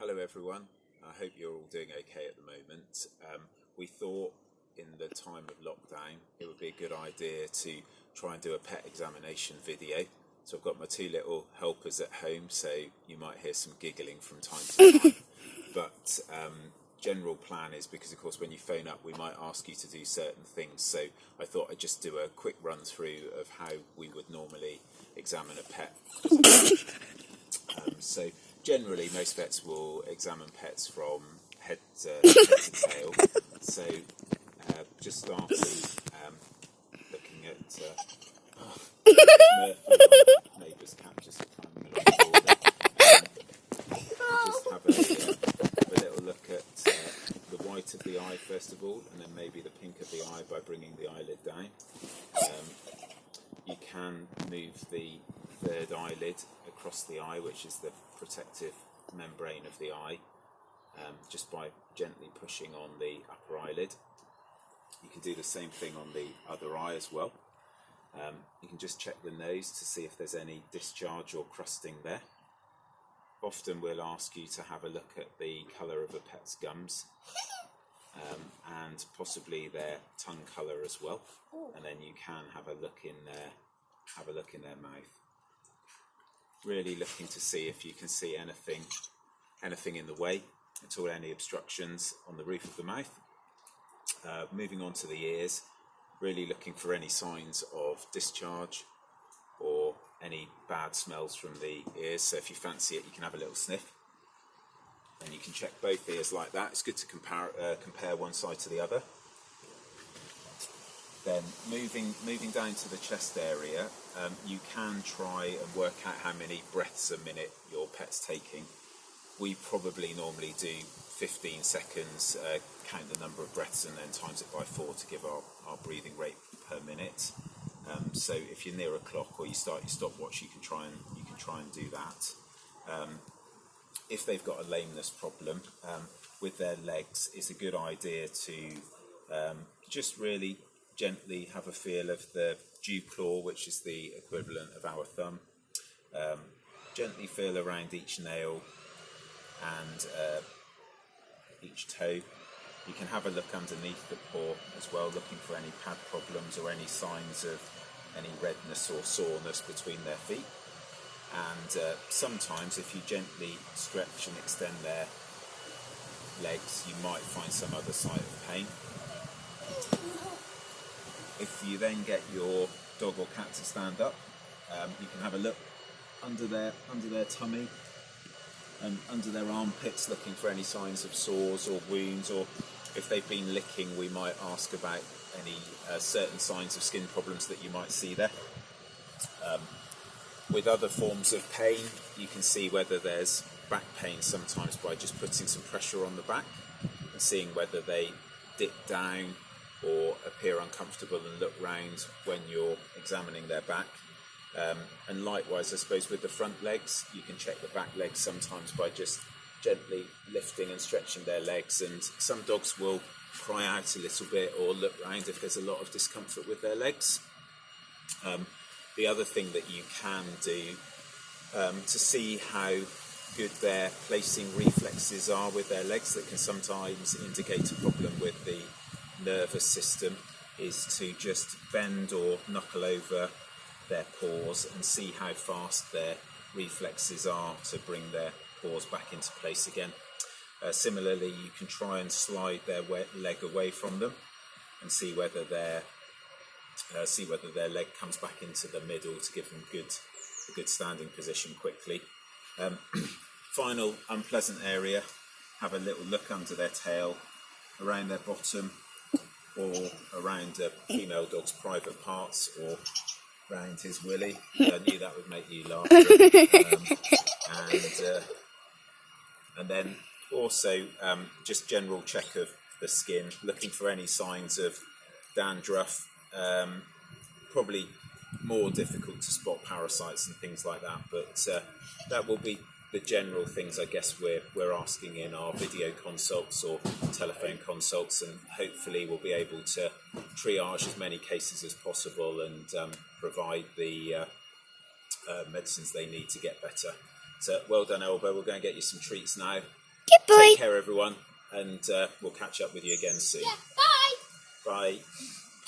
Hello everyone, I hope you're all doing okay at the moment. We thought in the time of lockdown it would be a good idea to try and do a pet examination video. So I've got my two little helpers at home, so you might hear some giggling from time to time. But general plan is, because of course when you phone up we might ask you to do certain things, so I thought I'd just do a quick run through of how we would normally examine a pet. So generally most vets will examine pets from head to tail. So just starting looking at my neighbour's cat just climbing along the border. Just have a little look at the white of the eye first of all, and then maybe the pink of the eye by bringing the eyelid down. You can move the third eyelid across the eye, which is the protective membrane of the eye, just by gently pushing on the upper eyelid. You can do the same thing on the other eye as well. You can just check the nose to see if there's any discharge or crusting there. Often we'll ask you to have a look at the colour of a pet's gums, and possibly their tongue colour as well, and then you can have a look in their mouth. Really looking to see if you can see anything in the way at all, any obstructions on the roof of the mouth. Moving on to the ears, really looking for any signs of discharge or any bad smells from the ears. So if you fancy it, you can have a little sniff, and you can check both ears like that. It's good to compare one side to the other. Then moving down to the chest area, you can try and work out how many breaths a minute your pet's taking. We probably normally do 15 seconds, count the number of breaths and then times it by 4 to give our breathing rate per minute. So if you're near a clock or you start your stopwatch, you can try and do that. If they've got a lameness problem with their legs, it's a good idea to just really gently have a feel of the dew claw, which is the equivalent of our thumb. Gently feel around each nail and each toe. You can have a look underneath the paw as well, looking for any pad problems or any signs of any redness or soreness between their feet. And sometimes if you gently stretch and extend their legs, you might find some other sign of pain. If you then get your dog or cat to stand up, you can have a look under their tummy and under their armpits, looking for any signs of sores or wounds, or if they've been licking, we might ask about any certain signs of skin problems that you might see there. With other forms of pain, you can see whether there's back pain sometimes by just putting some pressure on the back and seeing whether they dip down or appear uncomfortable and look round when you're examining their back. And likewise, I suppose, with the front legs, you can check the back legs sometimes by just gently lifting and stretching their legs, and some dogs will cry out a little bit or look round if there's a lot of discomfort with their legs. The other thing that you can do to see how good their placing reflexes are with their legs, that can sometimes indicate a problem with the nervous system, is to just bend or knuckle over their paws and see how fast their reflexes are to bring their paws back into place again. Similarly, you can try and slide their leg away from them and see whether their leg comes back into the middle to give them a good standing position quickly. Final unpleasant area, have a little look under their tail, around their bottom, or around a female dog's private parts, or around his willy. I knew that would make you laugh. And then also just general check of the skin, looking for any signs of dandruff. Probably more difficult to spot parasites and things like that, but that will be the general things I guess we're asking in our video consults or telephone consults, and hopefully we'll be able to triage as many cases as possible and provide the medicines they need to get better. So well done, Elba. We're going to get you some treats now, Good boy. Take care, everyone, and we'll catch up with you again soon. Yeah, bye. Bye.